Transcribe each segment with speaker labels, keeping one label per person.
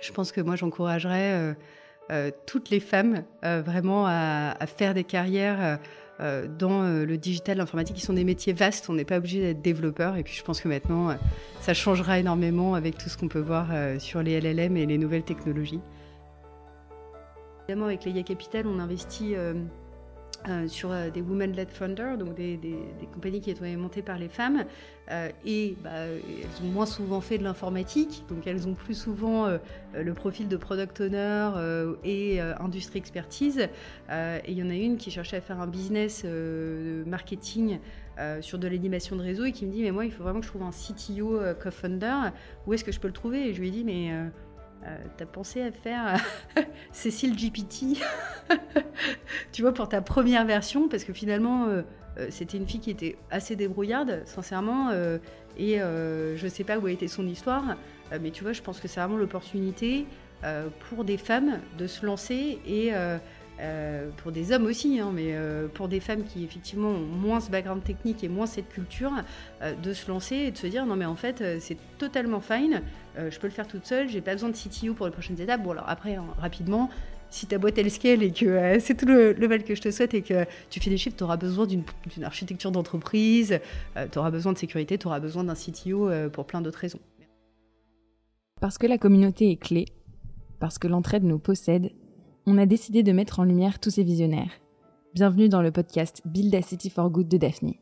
Speaker 1: Je pense que moi, j'encouragerais toutes les femmes vraiment à faire des carrières dans le digital, l'informatique, qui sont des métiers vastes. On n'est pas obligé d'être développeur. Et puis, je pense que maintenant, ça changera énormément avec tout ce qu'on peut voir sur les LLM et les nouvelles technologies. Évidemment, avec l'EIA Capital, on investit sur des women-led founders, donc des compagnies qui étaient montées par les femmes. Elles ont moins souvent fait de l'informatique, donc elles ont plus souvent le profil de product owner et industrie expertise. Et il y en a une qui cherchait à faire un business de marketing sur de l'animation de réseau et qui me dit « mais moi, il faut vraiment que je trouve un CTO co-founder. Où est-ce que je peux le trouver ?» Et je lui ai dit « mais t'as pensé à faire Cécile GPT tu vois, pour ta première version, parce que finalement, c'était une fille qui était assez débrouillarde, sincèrement, et je sais pas où a été son histoire, mais tu vois, je pense que c'est vraiment l'opportunité pour des femmes de se lancer et pour des hommes aussi, hein, mais pour des femmes qui effectivement ont moins ce background technique et moins cette culture, de se lancer et de se dire non mais en fait c'est totalement fine, je peux le faire toute seule, j'ai pas besoin de CTO pour les prochaines étapes. Bon alors après, hein, rapidement, si ta boîte elle scale et que c'est tout le mal que je te souhaite et que tu fais des chiffres, tu auras besoin d'une architecture d'entreprise, tu auras besoin de sécurité, tu auras besoin d'un CTO pour plein d'autres raisons.
Speaker 2: Parce que la communauté est clé, parce que l'entraide nous possède, on a décidé de mettre en lumière tous ces visionnaires. Bienvenue dans le podcast Build a City for Good de Daphne.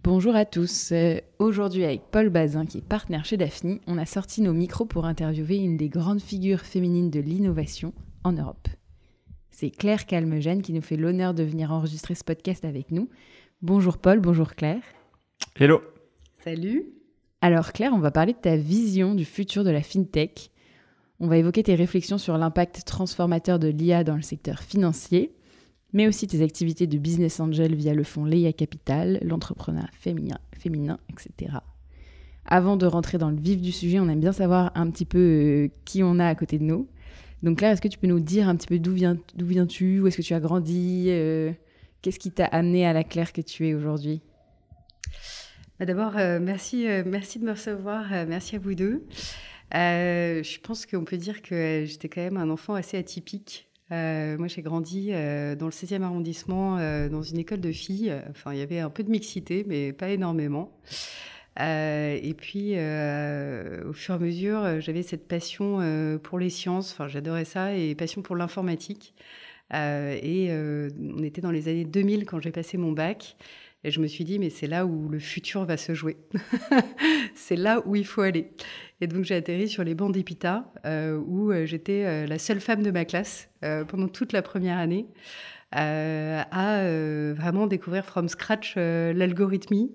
Speaker 2: Bonjour à tous. Aujourd'hui avec Paul Bazin qui est partenaire chez Daphne, on a sorti nos micros pour interviewer une des grandes figures féminines de l'innovation en Europe. C'est Claire Calmegène qui nous fait l'honneur de venir enregistrer ce podcast avec nous. Bonjour Paul, bonjour Claire.
Speaker 3: Hello.
Speaker 1: Salut.
Speaker 2: Alors Claire, on va parler de ta vision du futur de la FinTech. On va évoquer tes réflexions sur l'impact transformateur de l'IA dans le secteur financier, mais aussi tes activités de business angel via le fonds l'EIA Capital, l'entrepreneuriat féminin, etc. Avant de rentrer dans le vif du sujet, on aime bien savoir un petit peu qui on a à côté de nous. Donc Claire, est-ce que tu peux nous dire un petit peu d'où viens-tu, où est-ce que tu as grandi, qu'est-ce qui t'a amené à la Claire que tu es aujourd'hui ?
Speaker 1: D'abord, merci de me recevoir, merci à vous deux. Je pense qu'on peut dire que j'étais quand même un enfant assez atypique. Moi, j'ai grandi dans le 16e arrondissement, dans une école de filles. Enfin, il y avait un peu de mixité, mais pas énormément. Et puis, au fur et à mesure, j'avais cette passion pour les sciences. Enfin, j'adorais ça, et passion pour l'informatique. On était dans les années 2000 quand j'ai passé mon bac. Et je me suis dit, mais c'est là où le futur va se jouer. C'est là où il faut aller. Et donc, j'ai atterri sur les bancs d'EPITA, où j'étais la seule femme de ma classe pendant toute la première année, à vraiment découvrir from scratch l'algorithmie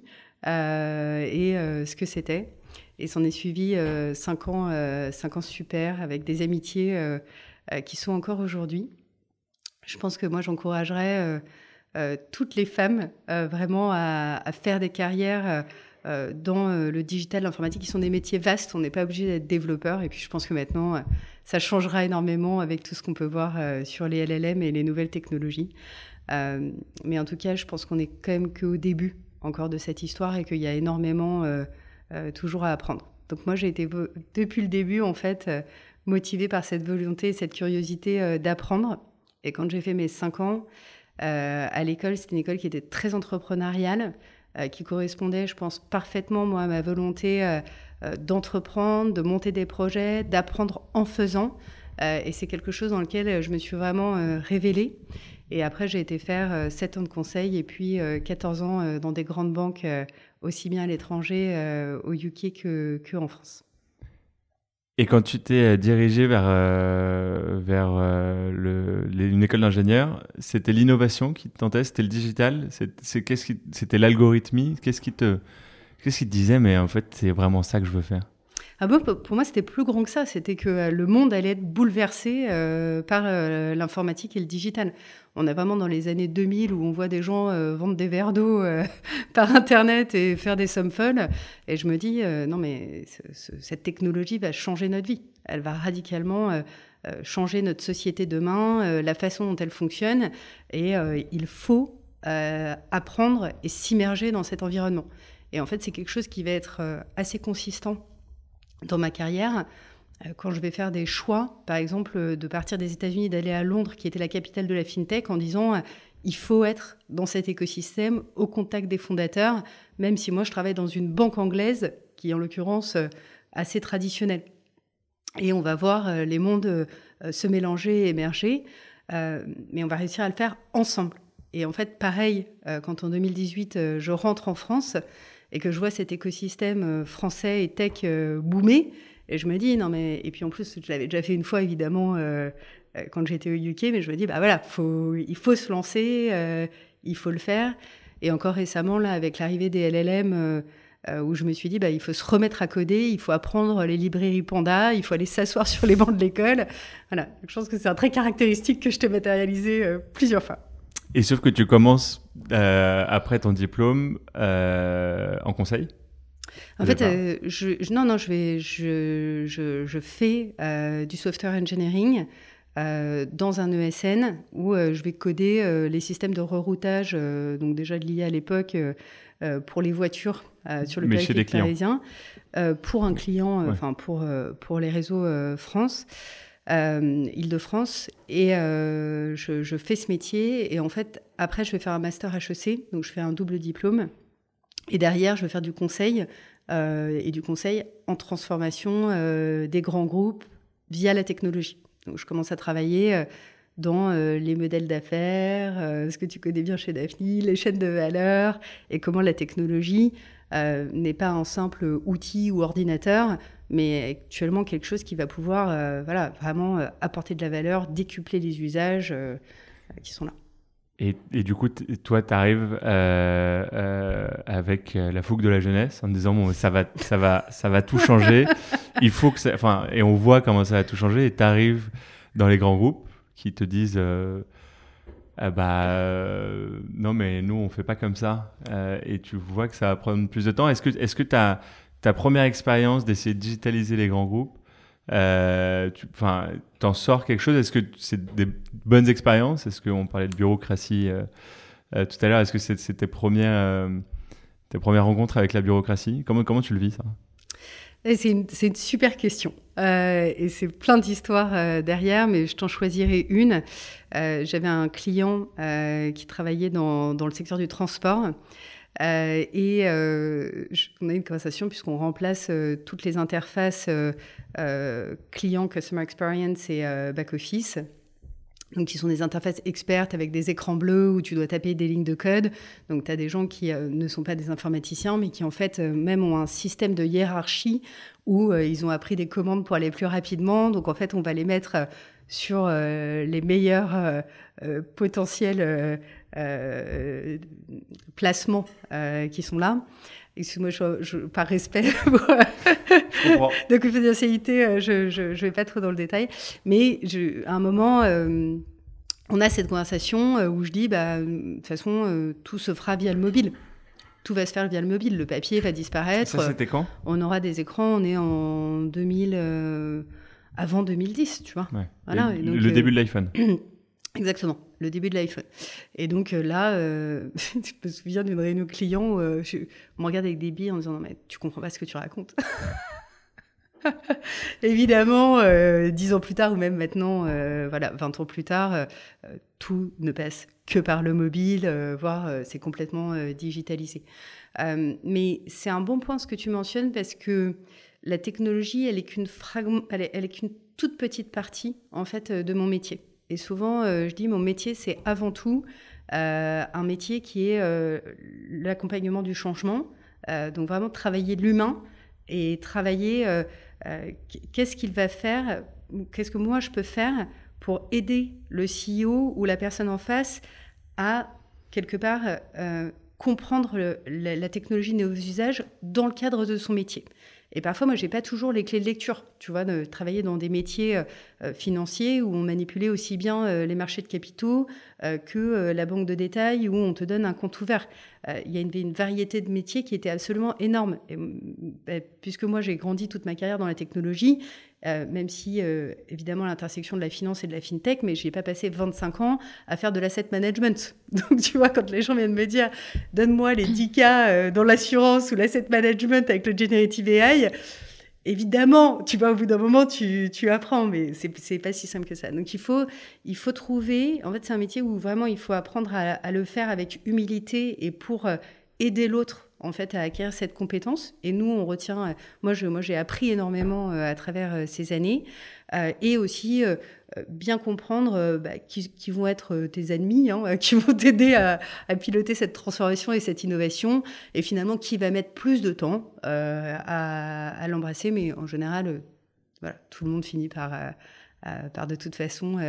Speaker 1: et ce que c'était. Et s'en est suivi 5 ans super, avec des amitiés qui sont encore aujourd'hui. Je pense que moi, j'encouragerais toutes les femmes vraiment à faire des carrières dans le digital, l'informatique, qui sont des métiers vastes. On n'est pas obligé d'être développeur. Et puis, je pense que maintenant, ça changera énormément avec tout ce qu'on peut voir sur les LLM et les nouvelles technologies. Mais en tout cas, je pense qu'on est quand même qu'au début encore de cette histoire et qu'il y a énormément toujours à apprendre. Donc moi, j'ai été depuis le début, en fait, motivée par cette volonté, cette curiosité d'apprendre. Et quand j'ai fait mes 5 ans, à l'école, c'était une école qui était très entrepreneuriale, qui correspondait, je pense, parfaitement, moi, à ma volonté d'entreprendre, de monter des projets, d'apprendre en faisant. Et c'est quelque chose dans lequel je me suis vraiment révélée. Et après, j'ai été faire 7 ans de conseil et puis 14 ans dans des grandes banques, aussi bien à l'étranger, au UK qu'en France.
Speaker 3: Et quand tu t'es dirigé vers une école d'ingénieur, c'était l'innovation qui te tentait, c'était le digital, c'était l'algorithmie, qu'est-ce qui te disait, mais en fait, c'est vraiment ça que je veux faire?
Speaker 1: Ah bon, pour moi, c'était plus grand que ça. C'était que le monde allait être bouleversé par l'informatique et le digital. On est vraiment dans les années 2000 où on voit des gens vendre des verres d'eau par Internet et faire des sommes folles. Et je me dis, non mais cette technologie va changer notre vie. Elle va radicalement changer notre société demain, la façon dont elle fonctionne. Et il faut apprendre et s'immerger dans cet environnement. Et en fait, c'est quelque chose qui va être assez consistant dans ma carrière. Quand je vais faire des choix, par exemple, de partir des États-Unis, d'aller à Londres, qui était la capitale de la FinTech, en disant il faut être dans cet écosystème, au contact des fondateurs, même si moi, je travaille dans une banque anglaise, qui est en l'occurrence assez traditionnelle. Et on va voir les mondes se mélanger, émerger, mais on va réussir à le faire ensemble. Et en fait, pareil, quand en 2018, je rentre en France et que je vois cet écosystème français et tech boomer, et je me dis, non mais... Et puis en plus, je l'avais déjà fait une fois, évidemment, quand j'étais au UK, mais je me dis, bah voilà, il faut se lancer, il faut le faire. Et encore récemment, là, avec l'arrivée des LLM, où je me suis dit, bah, il faut se remettre à coder, il faut apprendre les librairies Panda, il faut aller s'asseoir sur les bancs de l'école. Voilà, je pense que c'est un trait caractéristique que je t'ai matérialisé plusieurs fois.
Speaker 3: Et sauf que tu commences, après ton diplôme, en conseil ?
Speaker 1: En fait, je fais du software engineering dans un ESN où je vais coder les systèmes de reroutage, donc déjà de l'IA à l'époque, pour les voitures sur le périphérique parisien, pour un client, pour les réseaux France, Île-de-France, et je fais ce métier, et en fait, après, je vais faire un master HEC, donc je fais un double diplôme, et derrière, je vais faire du conseil, et du conseil en transformation des grands groupes via la technologie. Donc, je commence à travailler dans les modèles d'affaires, ce que tu connais bien chez Daphne, les chaînes de valeur, et comment la technologie n'est pas un simple outil ou ordinateur, mais actuellement quelque chose qui va pouvoir vraiment apporter de la valeur, décupler les usages qui sont là.
Speaker 3: Et du coup, toi, tu arrives avec la fougue de la jeunesse en disant bon, ça va tout changer. Il faut que ça, et on voit comment ça va tout changer. Et tu arrives dans les grands groupes qui te disent non, mais nous, on fait pas comme ça. Et tu vois que ça va prendre plus de temps. Est-ce que ta première expérience d'essayer de digitaliser les grands groupes, t'en sors quelque chose? Est-ce que c'est des bonnes expériences? Est-ce qu'on parlait de bureaucratie tout à l'heure? Est-ce que c'est tes premières rencontres avec la bureaucratie? Comment tu le vis, ça?
Speaker 1: C'est une super question. Et c'est plein d'histoires derrière, mais je t'en choisirai une. J'avais un client qui travaillait dans le secteur du transport. On a une conversation puisqu'on remplace toutes les interfaces client, customer experience et back-office. Donc, qui sont des interfaces expertes avec des écrans bleus où tu dois taper des lignes de code. Donc, tu as des gens qui ne sont pas des informaticiens, mais qui, en fait, même ont un système de hiérarchie où ils ont appris des commandes pour aller plus rapidement. Donc, en fait, on va les mettre sur les meilleurs potentiels placements qui sont là. Excuse-moi, par respect de confidentialité, je vais pas trop dans le détail. Mais à un moment, on a cette conversation où je dis, de toute façon, tout se fera via le mobile. Tout va se faire via le mobile. Le papier va disparaître.
Speaker 3: Ça, c'était quand ?
Speaker 1: On aura des écrans. On est en 2000, avant 2010, tu vois. Ouais. Voilà.
Speaker 3: Et donc, le début de l'iPhone.
Speaker 1: Exactement, le début de l'iPhone. Et donc là, je me souviens d'une réunion client où on me regarde avec des billes en disant « Non, mais tu comprends pas ce que tu racontes ». Évidemment, 10 ans plus tard, ou même maintenant, 20 ans plus tard, tout ne passe que par le mobile, voire c'est complètement digitalisé. Mais c'est un bon point ce que tu mentionnes, parce que la technologie, elle est qu'une toute petite partie, en fait, de mon métier. Et souvent, je dis, mon métier, c'est avant tout un métier qui est l'accompagnement du changement. Donc, vraiment travailler l'humain et travailler qu'est-ce qu'il va faire, qu'est-ce que moi, je peux faire pour aider le CEO ou la personne en face à, quelque part, comprendre la technologie et nos usages dans le cadre de son métier. Et parfois, moi, je n'ai pas toujours les clés de lecture, tu vois, de travailler dans des métiers financiers où on manipulait aussi bien les marchés de capitaux que la banque de détail où on te donne un compte ouvert. il y a une variété de métiers qui était absolument énorme. Et, puisque moi, j'ai grandi toute ma carrière dans la technologie, même si, évidemment, l'intersection de la finance et de la fintech, mais je n'ai pas passé 25 ans à faire de l'asset management. Donc, tu vois, quand les gens viennent me dire « Donne-moi les 10K dans l'assurance ou l'asset management avec le generative AI », évidemment, tu vois, au bout d'un moment, tu apprends, mais c'est pas si simple que ça. Donc, il faut trouver... En fait, c'est un métier où vraiment, il faut apprendre à le faire avec humilité et pour aider l'autre, en fait, à acquérir cette compétence. Et nous, on retient... Moi, j'ai appris énormément à travers ces années. Et aussi, bien comprendre qui vont être tes ennemis, qui vont t'aider à piloter cette transformation et cette innovation. Et finalement, qui va mettre plus de temps à l'embrasser. Mais en général, voilà, tout le monde finit par de toute façon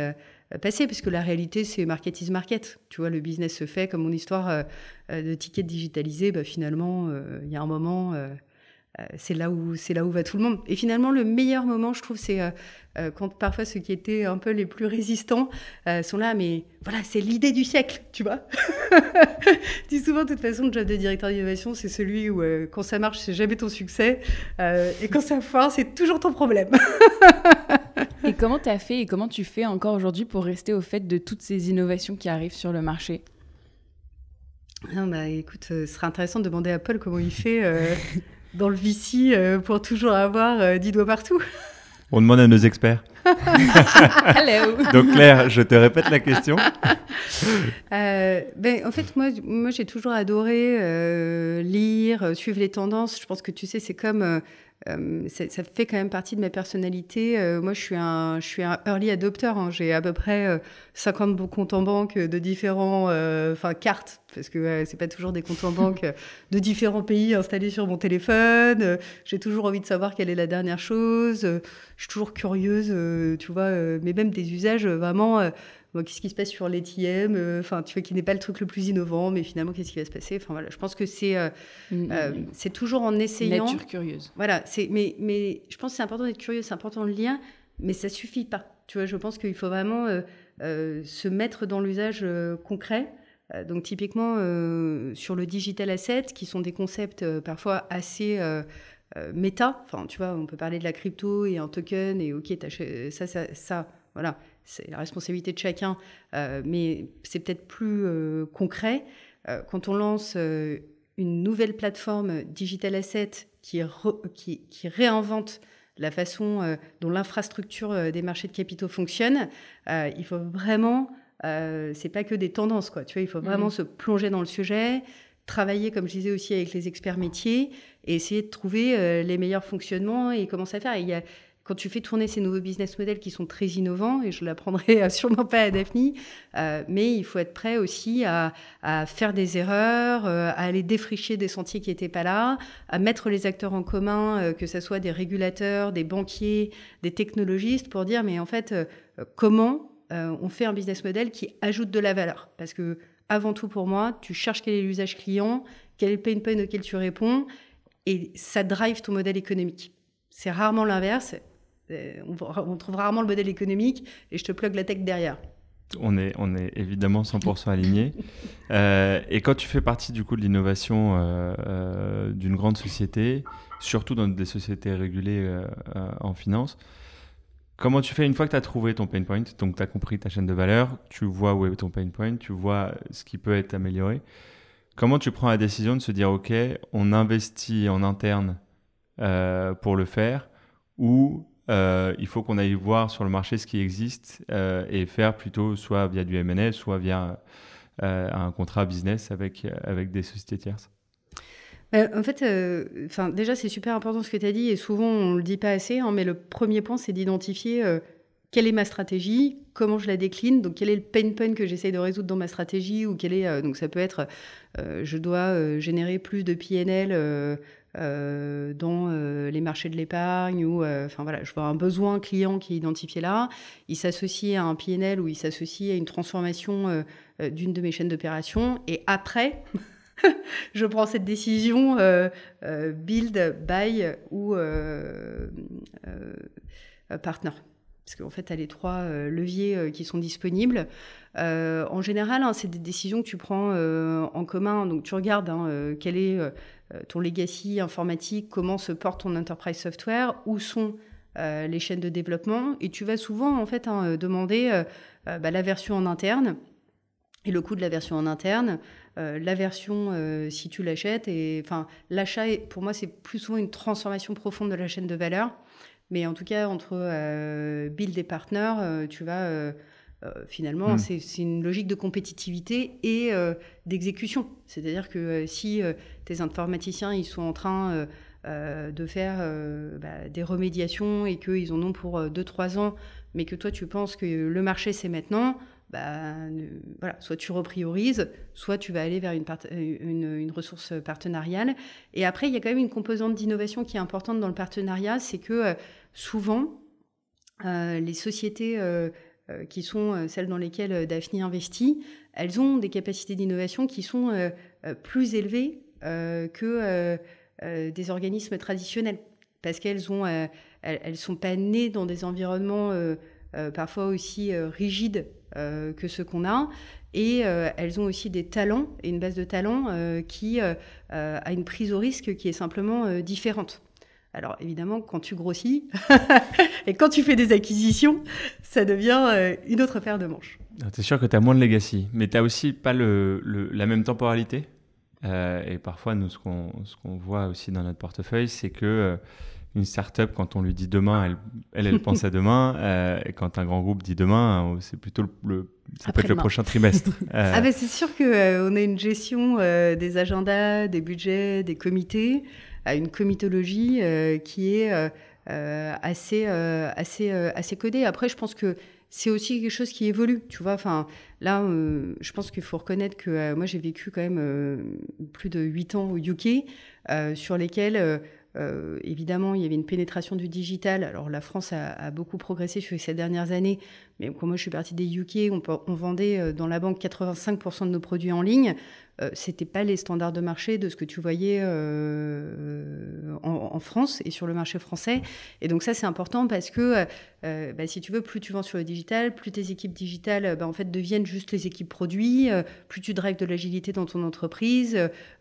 Speaker 1: passer, parce que la réalité, c'est market is market. Tu vois, le business se fait, comme mon histoire de ticket digitalisé, finalement, il y a un moment... c'est là où va tout le monde. Et finalement, le meilleur moment, je trouve, c'est quand parfois ceux qui étaient un peu les plus résistants sont là, mais voilà, c'est l'idée du siècle, tu vois. Je dis souvent, de toute façon, le job de directeur d'innovation, c'est celui où quand ça marche, c'est jamais ton succès, et quand ça foire, c'est toujours ton problème.
Speaker 2: Et comment tu as fait et comment tu fais encore aujourd'hui pour rester au fait de toutes ces innovations qui arrivent sur le marché ?
Speaker 1: Non, écoute, ce serait intéressant de demander à Paul comment il fait... dans le VC pour toujours avoir 10 doigts partout.
Speaker 3: On demande à nos experts.
Speaker 2: Hello.
Speaker 3: Donc Claire, je te répète la question.
Speaker 1: En fait, moi j'ai toujours adoré lire, suivre les tendances. Je pense que tu sais, c'est comme... ça fait quand même partie de ma personnalité. Moi, je suis un early adopter. J'ai à peu près 50 comptes en banque de différents... cartes, parce que c'est pas toujours des comptes en banque de différents pays installés sur mon téléphone. J'ai toujours envie de savoir quelle est la dernière chose. Je suis toujours curieuse, tu vois, mais même des usages vraiment... qu'est-ce qui se passe sur l'ATM, tu vois, qui n'est pas le truc le plus innovant, mais finalement, qu'est-ce qui va se passer ? Enfin, voilà, je pense que c'est toujours en essayant...
Speaker 2: Nature curieuse.
Speaker 1: Voilà, mais je pense que c'est important d'être curieux, c'est important de le lire, mais ça suffit pas. Tu vois, je pense qu'il faut vraiment se mettre dans l'usage concret. Donc, typiquement, sur le digital asset, qui sont des concepts parfois assez... méta, tu vois, on peut parler de la crypto et un token, et ok, ça, voilà, c'est la responsabilité de chacun, mais c'est peut-être plus concret. Quand on lance une nouvelle plateforme digital asset qui réinvente la façon dont l'infrastructure des marchés de capitaux fonctionne, il faut vraiment, c'est pas que des tendances, quoi. Tu vois, il faut vraiment se plonger dans le sujet, travailler, comme je disais aussi, avec les experts métiers et essayer de trouver les meilleurs fonctionnements et commencer à faire. Et quand tu fais tourner ces nouveaux business models qui sont très innovants, et je ne l'apprendrai sûrement pas à Daphne, mais il faut être prêt aussi à faire des erreurs, à aller défricher des sentiers qui n'étaient pas là, à mettre les acteurs en commun, que ce soit des régulateurs, des banquiers, des technologistes, pour dire, mais en fait, comment on fait un business model qui ajoute de la valeur ? Parce que avant tout, pour moi, tu cherches quel est l'usage client, quel est le pain point auquel tu réponds, et ça drive ton modèle économique. C'est rarement l'inverse. On trouve rarement le modèle économique et je te plug la tech derrière.
Speaker 3: On est évidemment 100% alignés. Et quand tu fais partie du coup de l'innovation d'une grande société, surtout dans des sociétés régulées en finance, comment tu fais une fois que tu as trouvé ton pain point, donc tu as compris ta chaîne de valeur, tu vois où est ton pain point, tu vois ce qui peut être amélioré, comment tu prends la décision de se dire ok, on investit en interne pour le faire, ou il faut qu'on aille voir sur le marché ce qui existe et faire plutôt soit via du M&A, soit via un contrat business avec des sociétés tierces.
Speaker 1: En fait, déjà, c'est super important ce que tu as dit et souvent, on ne le dit pas assez, mais le premier point, c'est d'identifier quelle est ma stratégie, comment je la décline, donc quel est le pain point que j'essaye de résoudre dans ma stratégie, ou quel est, donc ça peut être, je dois générer plus de PNL dans les marchés de l'épargne, ou voilà, je vois un besoin client qui est identifié là, il s'associe à un PNL ou il s'associe à une transformation d'une de mes chaînes d'opération, et après... je prends cette décision build, buy ou partner. parce qu'en fait, tu as les 3 leviers qui sont disponibles. En général, c'est des décisions que tu prends en commun. Donc, tu regardes quel est ton legacy informatique, comment se porte ton enterprise software, où sont les chaînes de développement. Et tu vas souvent, en fait, demander la version en interne et le coût de la version en interne, la version si tu l'achètes. L'achat, pour moi, c'est plus souvent une transformation profonde de la chaîne de valeur. Mais en tout cas, entre build et partner, tu vas finalement, c'est une logique de compétitivité et d'exécution. C'est-à-dire que si tes informaticiens ils sont en train de faire des remédiations et qu'ils en ont pour 2-3 ans, mais que toi tu penses que le marché c'est maintenant, soit tu repriorises, soit tu vas aller vers une ressource partenariale. Et après, il y a quand même une composante d'innovation qui est importante dans le partenariat, c'est que souvent, les sociétés qui sont celles dans lesquelles Daphne investit, elles ont des capacités d'innovation qui sont plus élevées que des organismes traditionnels, parce qu'elles sont pas nées dans des environnements parfois aussi rigides que ceux qu'on a, et elles ont aussi des talents et une base de talents qui a une prise au risque qui est simplement différente. Alors évidemment, quand tu grossis et quand tu fais des acquisitions, ça devient une autre paire de manches.
Speaker 3: C'est sûr que tu as moins de legacy, mais tu n'as aussi pas la même temporalité. Et parfois, nous, ce qu'on voit aussi dans notre portefeuille, c'est que une start-up, quand on lui dit demain, elle pense à demain. Et quand un grand groupe dit demain, c'est plutôt ça peut être le prochain trimestre.
Speaker 1: C'est sûr qu'on a une gestion des agendas, des budgets, des comités, à une comitologie qui est assez codée. Après, je pense que c'est aussi quelque chose qui évolue, tu vois. Là, je pense qu'il faut reconnaître que moi, j'ai vécu quand même plus de 8 ans au UK, sur lesquels, évidemment, il y avait une pénétration du digital. Alors, la France a beaucoup progressé sur ces dernières années, mais quand moi, je suis partie des UK, on vendait dans la banque 85% de nos produits en ligne. C'était pas les standards de marché de ce que tu voyais en France et sur le marché français. Et donc ça, c'est important parce que si tu veux, plus tu vends sur le digital, plus tes équipes digitales en fait, deviennent juste les équipes produits, plus tu drives de l'agilité dans ton entreprise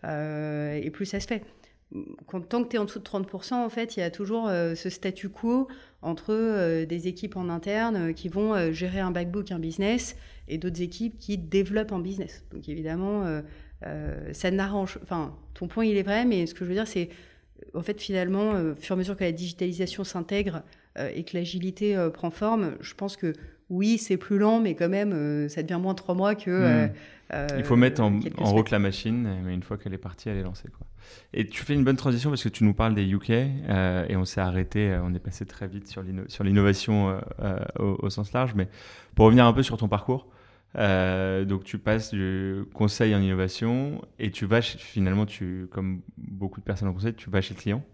Speaker 1: et plus ça se fait. Tant que tu es en dessous de 30%, en fait, il y a toujours ce statu quo entre des équipes en interne qui vont gérer un backbook, un business, et d'autres équipes qui développent un business. Donc évidemment, ça n'arrange... Enfin, ton point, il est vrai, mais ce que je veux dire, c'est, en fait, finalement, au fur et à mesure que la digitalisation s'intègre et que l'agilité prend forme, je pense que oui, c'est plus lent, mais quand même, ça devient moins 3 mois que...
Speaker 3: il faut mettre en route la machine, mais une fois qu'elle est partie, elle est lancée, quoi. Et tu fais une bonne transition parce que tu nous parles des UK et on s'est arrêté, on est passé très vite sur l'innovation au sens large, mais pour revenir un peu sur ton parcours, donc tu passes du conseil en innovation et tu vas finalement, comme beaucoup de personnes en conseil, tu vas chez le client.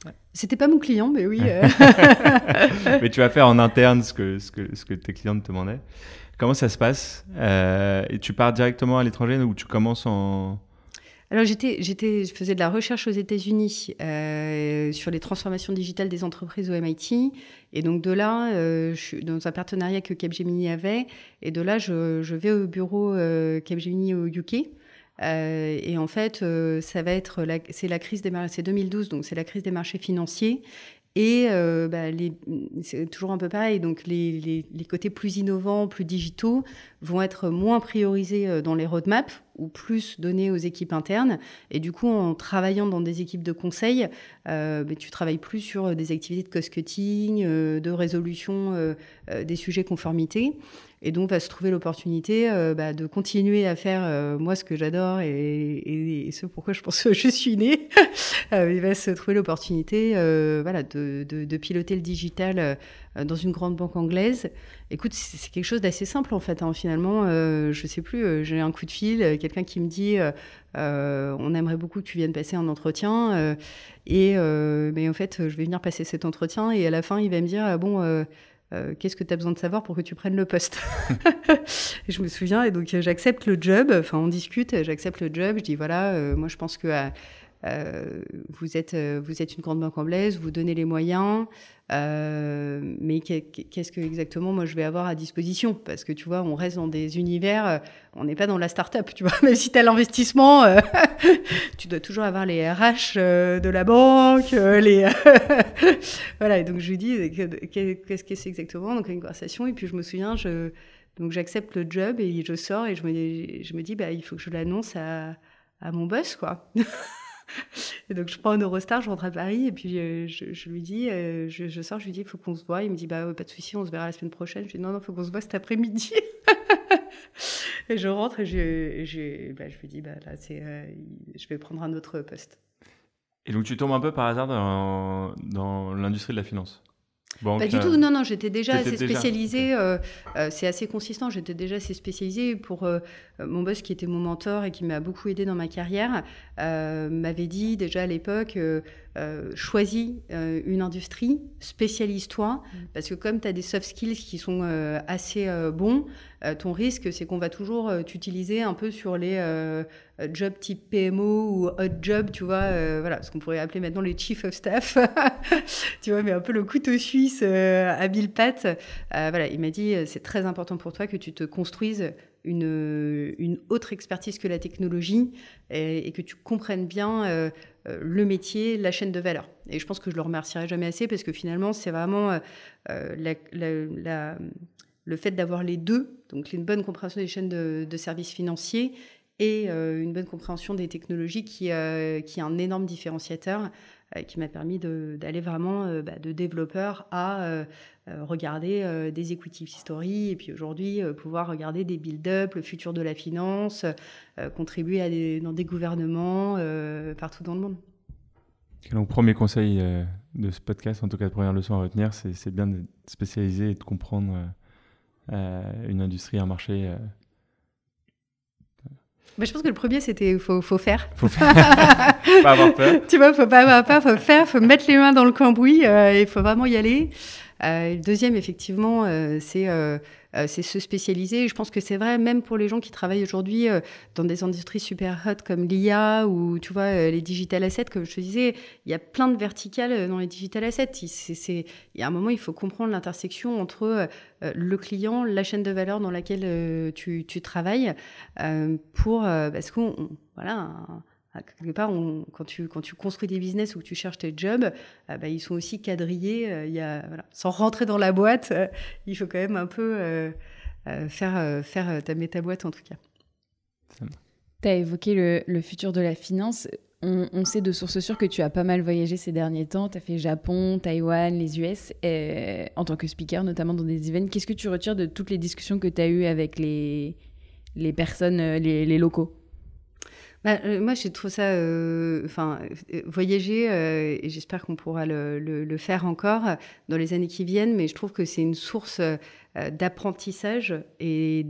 Speaker 1: Ouais. C'était pas mon client, mais oui.
Speaker 3: Mais tu vas faire en interne ce que tes clients te demandaient. Comment ça se passe et tu pars directement à l'étranger ou tu commences en...
Speaker 1: Alors, je faisais de la recherche aux États-Unis sur les transformations digitales des entreprises au MIT. Et donc, de là, je suis dans un partenariat que Capgemini avait. Et de là, je vais au bureau Capgemini au UK. Et en fait, ça va être c'est la crise des marchés. C'est 2012, donc c'est la crise des marchés financiers. Et c'est toujours un peu pareil. Donc, les côtés plus innovants, plus digitaux vont être moins priorisés dans les roadmaps ou plus donnés aux équipes internes. Et du coup, en travaillant dans des équipes de conseil, tu travailles plus sur des activités de cost-cutting, de résolution des sujets conformité. Et donc, va se trouver l'opportunité de continuer à faire, moi, ce que j'adore et ce pourquoi je pense que je suis née. Il va se trouver l'opportunité de piloter le digital dans une grande banque anglaise. Écoute, c'est quelque chose d'assez simple, en fait. Finalement, je ne sais plus, j'ai un coup de fil, quelqu'un qui me dit on aimerait beaucoup que tu viennes passer un entretien. Mais en fait, je vais venir passer cet entretien et à la fin, il va me dire qu'est-ce que tu as besoin de savoir pour que tu prennes le poste? Et je me souviens, et donc j'accepte le job, on discute, j'accepte le job, je dis voilà, moi je pense que vous êtes une grande banque anglaise, vous donnez les moyens, mais qu'est-ce que exactement moi je vais avoir à disposition? Parce que tu vois, on reste dans des univers, on n'est pas dans la start-up, tu vois. Même si tu as l'investissement, tu dois toujours avoir les RH de la banque, voilà. Et donc je lui dis qu'est-ce que c'est exactement? Donc une conversation, et puis je me souviens, donc j'accepte le job et je sors et je me dis il faut que je l'annonce à mon boss, quoi. Et donc je prends un Eurostar, je rentre à Paris et puis je lui dis, je sors, je lui dis il faut qu'on se voit. Il me dit pas de souci, on se verra la semaine prochaine. Je dis non, faut qu'on se voit cet après-midi. Et je rentre et je lui dis là je vais prendre un autre poste.
Speaker 3: Et donc tu tombes un peu par hasard dans l'industrie de la finance?
Speaker 1: Pas du tout, non, j'étais déjà assez spécialisée, c'est assez consistant, j'étais déjà assez spécialisée pour mon boss qui était mon mentor et qui m'a beaucoup aidée dans ma carrière, m'avait dit déjà à l'époque, choisis une industrie, spécialise-toi, parce que comme tu as des soft skills qui sont assez bons, ton risque c'est qu'on va toujours t'utiliser un peu sur les jobs type PMO ou hot job, tu vois, voilà, ce qu'on pourrait appeler maintenant les chief of staff, tu vois, mais un peu le couteau suisse à mille pattes. Voilà, il m'a dit c'est très important pour toi que tu te construises une autre expertise que la technologie et que tu comprennes bien le métier, la chaîne de valeur. Et je pense que je le remercierai jamais assez parce que finalement, c'est vraiment le fait d'avoir les deux, donc une bonne compréhension des chaînes de services financiers et une bonne compréhension des technologies qui est un énorme différenciateur qui m'a permis d'aller vraiment de développeur à regarder des executive history et puis aujourd'hui pouvoir regarder des build-up, le futur de la finance, contribuer dans des gouvernements partout dans le monde.
Speaker 3: Donc, premier conseil de ce podcast, en tout cas de première leçon à retenir, c'est bien de spécialiser et de comprendre une industrie, un marché.
Speaker 1: Je pense que le premier, c'était faut faire.
Speaker 3: Faut faire. Pas avoir peur.
Speaker 1: Tu vois, faut pas avoir peur, faut faire, faut mettre les mains dans le cambouis, il faut vraiment y aller. Le deuxième, effectivement, c'est se spécialiser. Je pense que c'est vrai, même pour les gens qui travaillent aujourd'hui dans des industries super hot comme l'IA ou, tu vois, les digital assets, comme je te disais, il y a plein de verticales dans les digital assets. Il y a un moment, il faut comprendre l'intersection entre le client, la chaîne de valeur dans laquelle tu travailles, parce qu'on, voilà, quelque part, quand tu construis des business ou que tu cherches tes jobs, ils sont aussi quadrillés. Sans rentrer dans la boîte, il faut quand même un peu faire ta boîte en tout cas.
Speaker 2: Tu as évoqué le futur de la finance. On sait de sources sûres que tu as pas mal voyagé ces derniers temps. Tu as fait Japon, Taïwan, les US, en tant que speaker, notamment dans des events. Qu'est-ce que tu retires de toutes les discussions que tu as eues avec les personnes, les locaux ?
Speaker 1: Moi, j'ai trouvé ça, voyager, et j'espère qu'on pourra le faire encore dans les années qui viennent, mais je trouve que c'est une source d'apprentissage et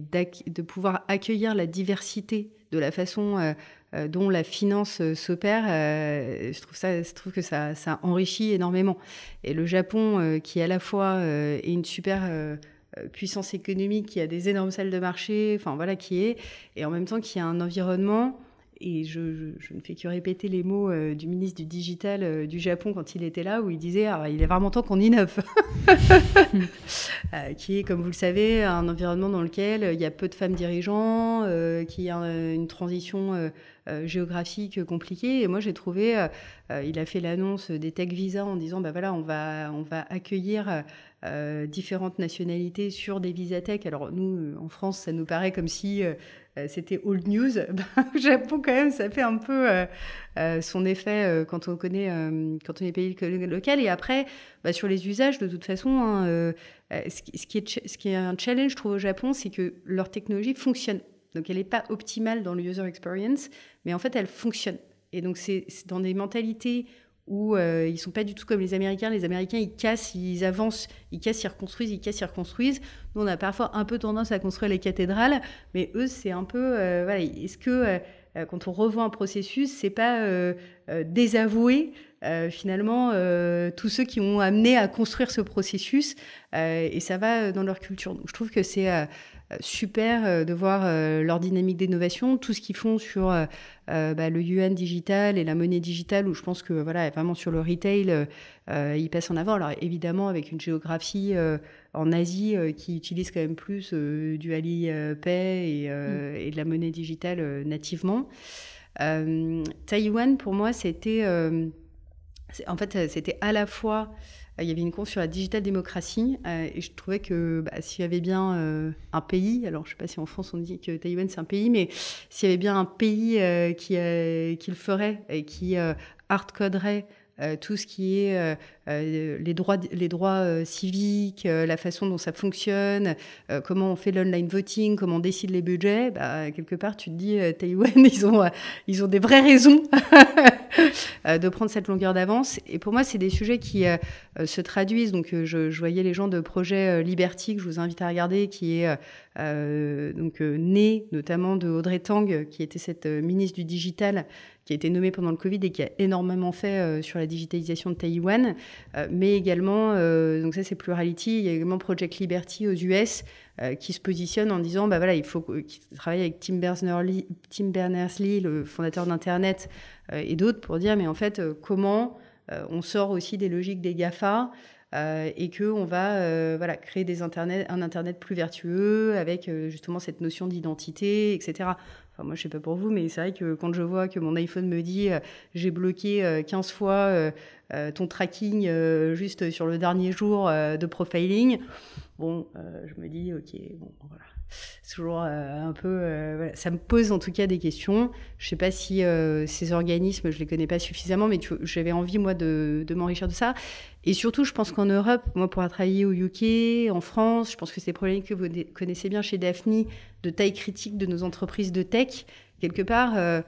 Speaker 1: de pouvoir accueillir la diversité de la façon dont la finance s'opère. Je trouve que ça enrichit énormément. Et le Japon, qui à la fois est une super puissance économique, qui a des énormes salles de marché, et en même temps qui a un environnement. Et je ne fais que répéter les mots du ministre du Digital du Japon quand il était là, où il disait il est vraiment temps qu'on innove. Qui est, comme vous le savez, un environnement dans lequel il y a peu de femmes dirigeants, qui a une transition géographique compliquée. Et moi, j'ai trouvé, il a fait l'annonce des tech visas en disant on va accueillir différentes nationalités sur des visas tech. Alors nous, en France, ça nous paraît comme si c'était old news. Au Japon, quand même, ça fait un peu son effet quand on est pays local. Et après, sur les usages, de toute façon, ce qui est un challenge, je trouve, au Japon, c'est que leur technologie fonctionne. Donc, elle n'est pas optimale dans le user experience, mais en fait, elle fonctionne. Et donc, c'est dans des mentalités où ils ne sont pas du tout comme les Américains. Les Américains, ils cassent, ils avancent, ils cassent, ils reconstruisent, ils cassent, ils reconstruisent. Nous, on a parfois un peu tendance à construire les cathédrales, mais eux, c'est un peu... est-ce que quand on revoit un processus, c'est pas désavouer finalement tous ceux qui ont amené à construire ce processus et ça va dans leur culture. Donc, je trouve que c'est super de voir leur dynamique d'innovation, tout ce qu'ils font sur le yuan digital et la monnaie digitale, où je pense que vraiment sur le retail, ils passent en avant. Alors évidemment, avec une géographie en Asie qui utilise quand même plus du Alipay et de la monnaie digitale nativement. Taïwan, pour moi, c'était à la fois... Il y avait une conf sur la digital démocratie et je trouvais que s'il y avait bien un pays, alors je ne sais pas si en France on dit que Taïwan c'est un pays, mais s'il y avait bien un pays qui le ferait et qui hardcoderait tout ce qui est les droits civiques, la façon dont ça fonctionne, comment on fait l'online voting, comment on décide les budgets, quelque part tu te dis Taïwan, ils ont des vraies raisons de prendre cette longueur d'avance. Et pour moi, c'est des sujets qui se traduisent. Donc, je voyais les gens de projet Liberty, que je vous invite à regarder, qui est né notamment de Audrey Tang, qui était cette ministre du digital, qui a été nommée pendant le Covid et qui a énormément fait sur la digitalisation de Taïwan. Mais également, donc ça c'est Plurality, il y a également Project Liberty aux US, qui se positionne en disant il faut qu'il travaille avec Tim Berners-Lee, le fondateur d'Internet, et d'autres, pour dire mais en fait comment on sort aussi des logiques des GAFA et qu'on va créer un Internet plus vertueux avec justement cette notion d'identité, etc. Enfin, moi, je ne sais pas pour vous, mais c'est vrai que quand je vois que mon iPhone me dit j'ai bloqué 15 fois ton tracking juste sur le dernier jour de profiling, je me dis ok, voilà. C'est toujours un peu... Ça me pose en tout cas des questions. Je ne sais pas si ces organismes, je ne les connais pas suffisamment, mais j'avais envie, moi, de m'enrichir de ça. Et surtout, je pense qu'en Europe, moi, pour travailler au UK, en France, je pense que c'est des problématiques que vous connaissez bien chez Daphne, de taille critique de nos entreprises de tech. Quelque part,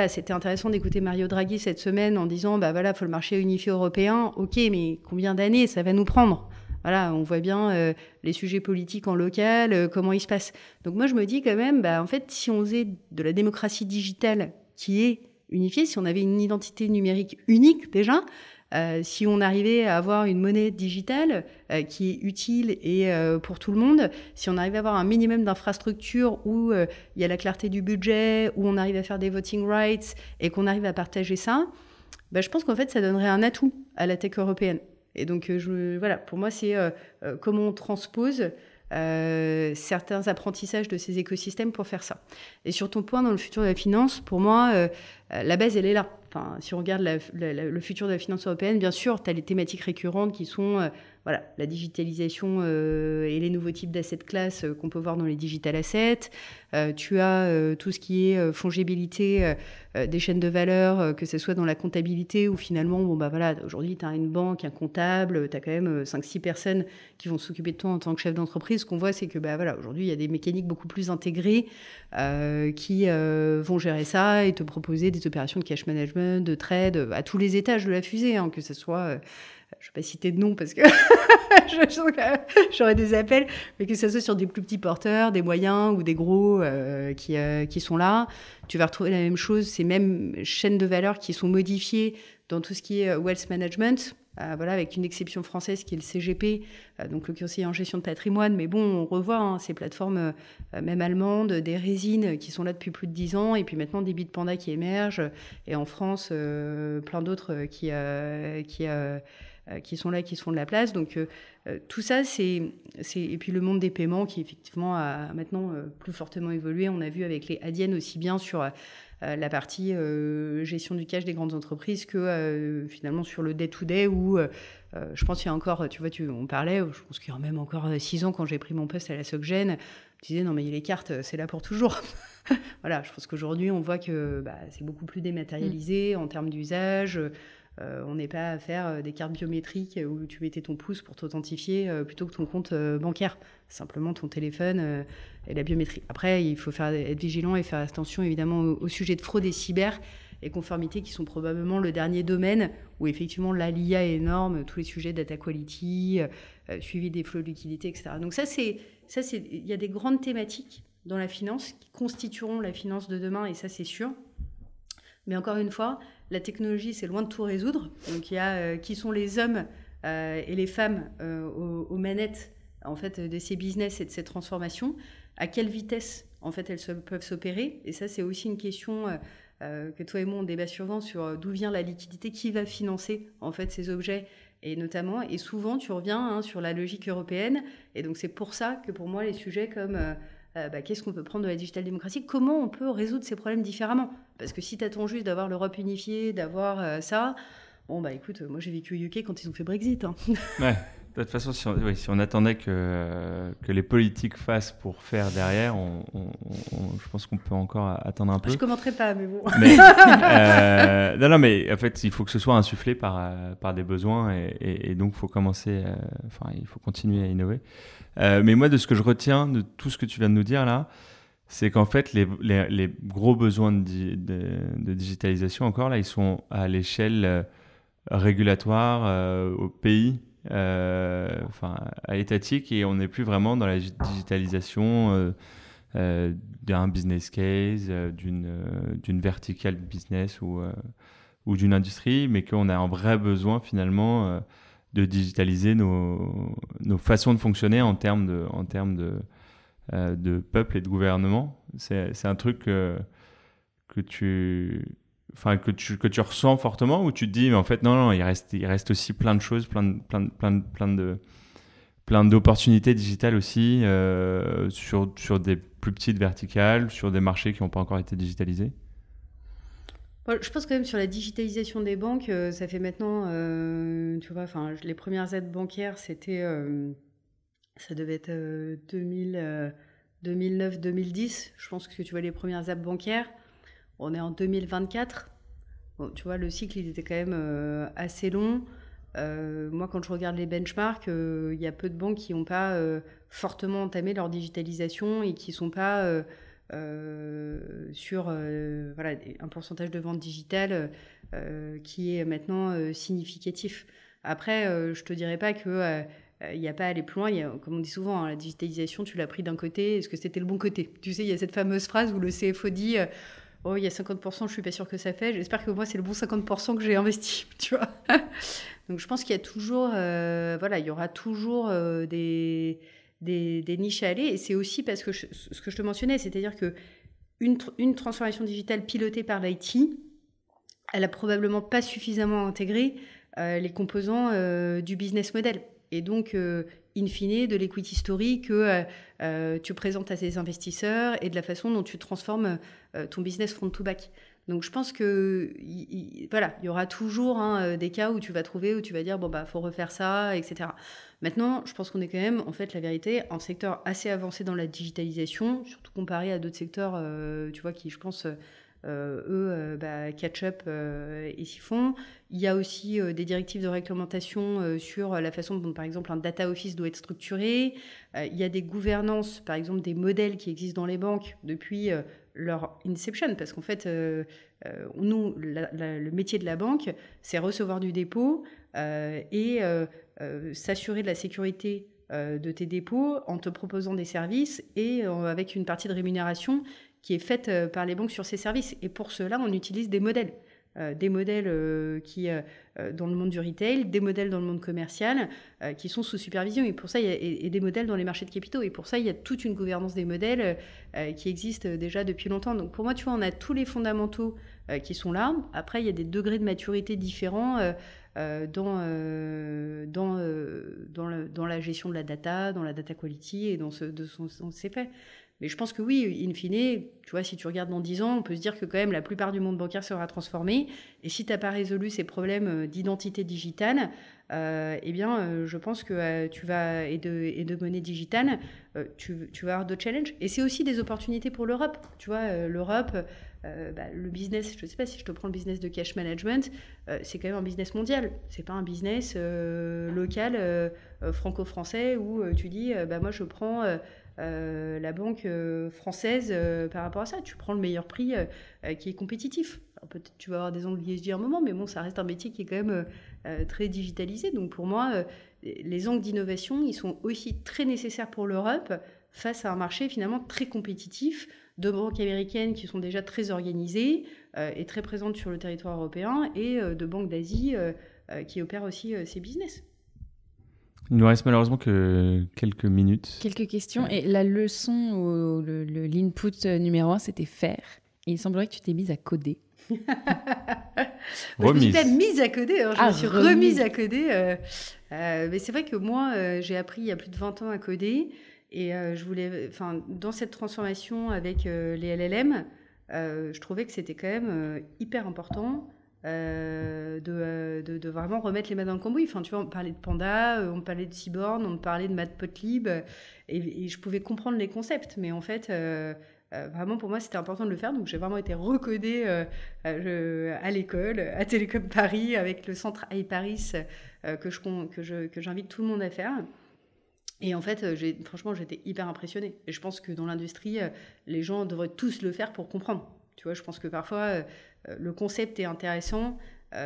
Speaker 1: c'était intéressant d'écouter Mario Draghi cette semaine en disant, faut le marché unifié européen. Ok, mais combien d'années ça va nous prendre ? Voilà, on voit bien les sujets politiques en local, comment ils se passent. Donc moi, je me dis quand même, en fait, si on faisait de la démocratie digitale qui est unifiée, si on avait une identité numérique unique déjà, si on arrivait à avoir une monnaie digitale qui est utile et pour tout le monde, si on arrivait à avoir un minimum d'infrastructures où il y a la clarté du budget, où on arrive à faire des voting rights et qu'on arrive à partager ça, je pense qu'en fait, ça donnerait un atout à la tech européenne. Et donc, pour moi, c'est comment on transpose certains apprentissages de ces écosystèmes pour faire ça. Et sur ton point, dans le futur de la finance, pour moi, la base, elle est là. Enfin, si on regarde le futur de la finance européenne, bien sûr, tu as les thématiques récurrentes qui sont la digitalisation et les nouveaux types d'assets class qu'on peut voir dans les digital assets. Tu as tout ce qui est fongibilité des chaînes de valeur, que ce soit dans la comptabilité ou finalement, aujourd'hui, tu as une banque, un comptable, tu as quand même 5-6 personnes qui vont s'occuper de toi en tant que chef d'entreprise. Ce qu'on voit, c'est que aujourd'hui, il y a des mécaniques beaucoup plus intégrées qui vont gérer ça et te proposer des opérations de cash management, de trade, à tous les étages de la fusée, que ce soit... je ne vais pas citer de nom parce que j'aurais des appels, mais que ce soit sur des plus petits porteurs, des moyens ou des gros qui sont là. Tu vas retrouver la même chose, ces mêmes chaînes de valeur qui sont modifiées dans tout ce qui est wealth management, avec une exception française qui est le CGP, donc le conseiller en gestion de patrimoine. Mais bon, on revoit ces plateformes, même allemandes, des résines qui sont là depuis plus de 10 ans, et puis maintenant des Bitpanda qui émergent, et en France, plein d'autres qui sont là, qui se font de la place. Donc tout ça, et puis le monde des paiements qui effectivement a maintenant plus fortement évolué. On a vu avec les Adyen aussi bien sur la partie gestion du cash des grandes entreprises que finalement sur le day-to-day où je pense qu'il y a encore, on parlait, je pense qu'il y a même encore 6 ans quand j'ai pris mon poste à la SocGen, je disais non mais les cartes c'est là pour toujours. Voilà, je pense qu'aujourd'hui on voit que c'est beaucoup plus dématérialisé en termes d'usage. On n'est pas à faire des cartes biométriques où tu mettais ton pouce pour t'authentifier plutôt que ton compte bancaire. Simplement ton téléphone et la biométrie. Après, il faut être vigilant et faire attention évidemment au sujet de fraude et cyber et conformité qui sont probablement le dernier domaine où effectivement l'IA est énorme, tous les sujets data quality, suivi des flots de liquidité, etc. Donc il y a des grandes thématiques dans la finance qui constitueront la finance de demain et ça c'est sûr. Mais encore une fois, la technologie, c'est loin de tout résoudre. Donc, il y a qui sont les hommes et les femmes aux manettes en fait, de ces business et de ces transformations. à quelle vitesse en fait peuvent s'opérer. Et ça, c'est aussi une question que toi et moi on débat souvent sur d'où vient la liquidité, qui va financer en fait ces objets. Et notamment, et souvent tu reviens sur la logique européenne. Et donc c'est pour ça que pour moi les sujets comme qu'est-ce qu'on peut prendre de la digital démocratie, comment on peut résoudre ces problèmes différemment. Parce que si tu attends juste d'avoir l'Europe unifiée, d'avoir ça, bon écoute, moi j'ai vécu au UK quand ils ont fait Brexit. Hein.
Speaker 3: Ouais. De toute façon, si on attendait que les politiques fassent pour faire derrière, je pense qu'on peut encore attendre un peu.
Speaker 1: Je ne commenterai pas, mais bon.
Speaker 3: Non, mais en fait, il faut que ce soit insufflé par des besoins et donc il faut commencer, il faut continuer à innover. Mais moi, de ce que je retiens de tout ce que tu viens de nous dire là, c'est qu'en fait, les gros besoins de digitalisation, encore là, ils sont à l'échelle régulatoire, au pays. À étatique, et on n'est plus vraiment dans la digitalisation d'un business case, d'une vertical business ou d'une industrie, mais qu'on a un vrai besoin finalement de digitaliser nos façons de fonctionner en termes de peuple et de gouvernement. C'est un truc que tu ressens fortement, ou tu te dis mais en fait non, il reste aussi plein de choses, plein d'opportunités digitales aussi sur des plus petites verticales, sur des marchés qui n'ont pas encore été digitalisés.
Speaker 1: Je pense quand même sur la digitalisation des banques, ça fait maintenant, les premières aides bancaires, c'était, ça devait être 2009-2010. Je pense que tu vois les premières apps bancaires. On est en 2024. Bon, tu vois, le cycle, il était quand même assez long. Moi, quand je regarde les benchmarks, il y a peu de banques qui n'ont pas fortement entamé leur digitalisation et qui ne sont pas sur un pourcentage de vente digitale qui est maintenant significatif. Après, je ne te dirais pas que... il n'y a pas à aller plus loin. Comme on dit souvent, la digitalisation, tu l'as pris d'un côté. Est-ce que c'était le bon côté ? Tu sais, il y a cette fameuse phrase où le CFO dit il y a 50%, je ne suis pas sûre que ça fait. J'espère que moi, c'est le bon 50% que j'ai investi. Tu vois. Donc, je pense qu'il y a toujours... il y aura toujours des niches à aller. Et c'est aussi parce que ce que je te mentionnais, c'est-à-dire qu'une transformation digitale pilotée par l'IT, elle n'a probablement pas suffisamment intégré les composants du business model. Et donc, in fine, de l'equity story que tu présentes à tes investisseurs et de la façon dont tu transformes ton business front to back. Donc, je pense que il y aura toujours des cas où tu vas trouver, où tu vas dire, faut refaire ça, etc. Maintenant, je pense qu'on est quand même, en fait, la vérité, un secteur assez avancé dans la digitalisation, surtout comparé à d'autres secteurs, tu vois, qui, je pense... catch-up et s'y font. Il y a aussi des directives de réglementation sur la façon dont, par exemple, un data office doit être structuré. Il y a des gouvernances, par exemple, des modèles qui existent dans les banques depuis leur inception, parce qu'en fait, nous, le métier de la banque, c'est recevoir du dépôt et s'assurer de la sécurité de tes dépôts en te proposant des services et avec une partie de rémunération qui est faite par les banques sur ces services. Et pour cela, on utilise des modèles. Qui, dans le monde du retail, des modèles dans le monde commercial qui sont sous supervision. Et pour ça, et des modèles dans les marchés de capitaux. Et pour ça, il y a toute une gouvernance des modèles qui existe déjà depuis longtemps. Donc pour moi, tu vois, on a tous les fondamentaux qui sont là. Après, il y a des degrés de maturité différents dans la gestion de la data, dans la data quality et dans ces faits. Mais je pense que oui, in fine, tu vois, si tu regardes dans 10 ans, on peut se dire que quand même la plupart du monde bancaire sera transformé. Et si tu n'as pas résolu ces problèmes d'identité digitale, je pense que tu vas, et de monnaie digitale, tu vas avoir d'autres challenges. Et c'est aussi des opportunités pour l'Europe. Tu vois, l'Europe, le business, je ne sais pas si je te prends le business de cash management, c'est quand même un business mondial. Ce n'est pas un business local, franco-français, où tu dis, moi je prends... la banque française par rapport à ça. Tu prends le meilleur prix qui est compétitif. Alors, peut-être tu vas avoir des angles ESG à un moment, mais bon, ça reste un métier qui est quand même très digitalisé. Donc pour moi, les angles d'innovation, ils sont aussi très nécessaires pour l'Europe face à un marché finalement très compétitif de banques américaines qui sont déjà très organisées et très présentes sur le territoire européen et de banques d'Asie qui opèrent aussi ces business.
Speaker 3: Il nous reste malheureusement que quelques minutes.
Speaker 2: Quelques questions. Et la leçon, l'input numéro 1, c'était faire. Et il semblerait que tu t'es mise à coder.
Speaker 1: Je me suis pas mise à coder, hein. Je me suis remise à coder. Mais c'est vrai que moi, j'ai appris il y a plus de 20 ans à coder. Et dans cette transformation avec les LLM, je trouvais que c'était quand même hyper important de vraiment remettre les mains dans le cambouis. Enfin, tu vois, on parlait de Panda, on parlait de Seaborn, on parlait de Matplotlib, et je pouvais comprendre les concepts. Mais en fait, vraiment pour moi, c'était important de le faire. Donc, j'ai vraiment été recodée à l'école, à Télécom Paris, avec le centre iParis que j'invite tout le monde à faire. Et en fait, franchement, j'étais hyper impressionnée. Et je pense que dans l'industrie, les gens devraient tous le faire pour comprendre. Tu vois, je pense que parfois, le concept est intéressant,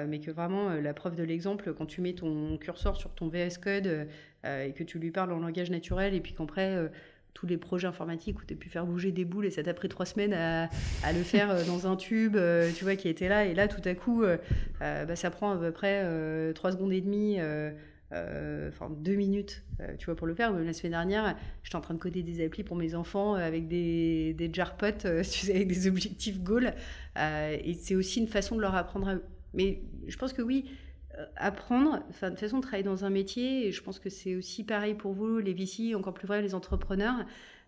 Speaker 1: mais que vraiment, la preuve de l'exemple, quand tu mets ton curseur sur ton VS Code et que tu lui parles en langage naturel, et puis qu'après, tous les projets informatiques où tu as pu faire bouger des boules et ça t'a pris 3 semaines à le faire dans un tube, tu vois, qui était là. Et là, tout à coup, ça prend à peu près 3 secondes et demie... 2 minutes, tu vois, pour le faire. Même la semaine dernière, j'étais en train de coder des applis pour mes enfants avec des jarpots, tu sais, avec des objectifs goals. Et c'est aussi une façon de leur apprendre à eux. Mais je pense que oui, apprendre, de toute façon, travailler dans un métier, et je pense que c'est aussi pareil pour vous, les VC, encore plus vrai, les entrepreneurs.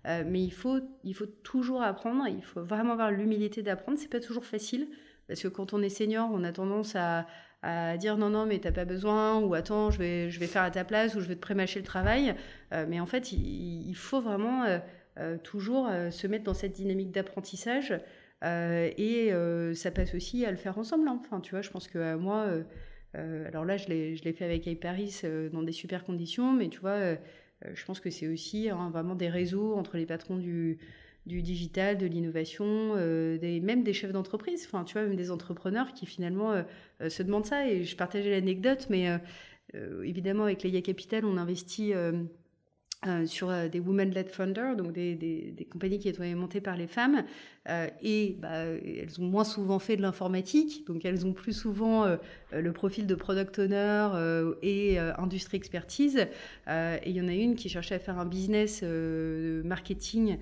Speaker 1: Mais il faut toujours apprendre, il faut vraiment avoir l'humilité d'apprendre. C'est pas toujours facile, parce que quand on est senior, on a tendance à dire non mais t'as pas besoin, ou attends je vais faire à ta place, ou je vais te pré-mâcher le travail, mais en fait il faut vraiment toujours se mettre dans cette dynamique d'apprentissage, et ça passe aussi à le faire ensemble, hein. Enfin tu vois, je pense que moi alors là je l'ai fait avec iParis dans des super conditions, mais tu vois je pense que c'est aussi vraiment des réseaux entre les patrons du digital, de l'innovation, même des chefs d'entreprise, enfin, tu vois, même des entrepreneurs qui finalement se demandent ça. Et je partageais l'anecdote, mais évidemment, avec Leia Capital, on investit sur des women-led founders, donc des compagnies qui étaient montées par les femmes, et elles ont moins souvent fait de l'informatique, donc elles ont plus souvent le profil de product owner et industrie expertise, et il y en a une qui cherchait à faire un business de marketing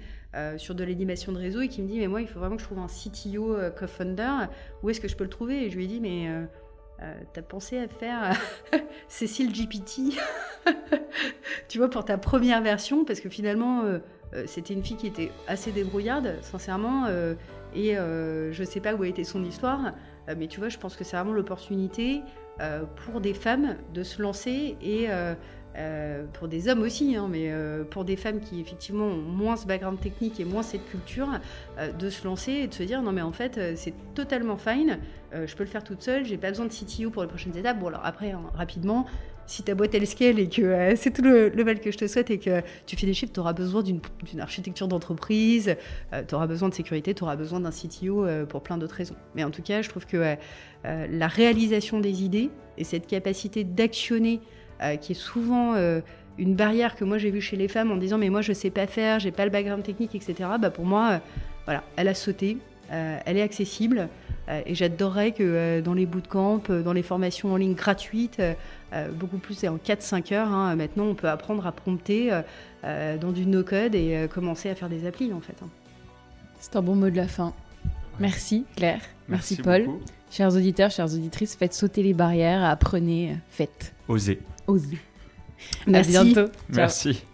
Speaker 1: sur de l'animation de réseau, et qui me dit mais moi il faut vraiment que je trouve un CTO co-founder, où est-ce que je peux le trouver? Et je lui ai dit mais t'as pensé à faire Cécile GPT tu vois, pour ta première version, parce que finalement c'était une fille qui était assez débrouillarde, sincèrement, et je sais pas où a été son histoire, mais tu vois, je pense que c'est vraiment l'opportunité pour des femmes de se lancer, et pour des hommes aussi, hein, mais pour des femmes qui effectivement ont moins ce background technique et moins cette culture, de se lancer et de se dire non mais en fait c'est totalement fine, je peux le faire toute seule, j'ai pas besoin de CTO pour les prochaines étapes. Bon alors après, rapidement, si ta boîte elle scale et que c'est tout le mal que je te souhaite, et que tu fais des chiffres, tu auras besoin d'une architecture d'entreprise, tu auras besoin de sécurité, tu auras besoin d'un CTO pour plein d'autres raisons. Mais en tout cas, je trouve que la réalisation des idées et cette capacité d'actionner, qui est souvent une barrière que moi j'ai vue chez les femmes en disant mais moi je sais pas faire, j'ai pas le background technique, etc. Pour moi, voilà, elle a sauté, elle est accessible, et j'adorerais que dans les bootcamps, dans les formations en ligne gratuites, beaucoup plus, c'est en 4-5 heures, hein, maintenant on peut apprendre à prompter dans du no-code et commencer à faire des applis en fait.
Speaker 2: C'est un bon mot de la fin. Merci Claire, merci Paul.
Speaker 3: Beaucoup.
Speaker 2: Chers auditeurs, chères auditrices, faites sauter les barrières, apprenez, faites.
Speaker 3: Osez.
Speaker 2: Osez.
Speaker 1: Merci.
Speaker 2: À bientôt. Ciao.
Speaker 3: Merci.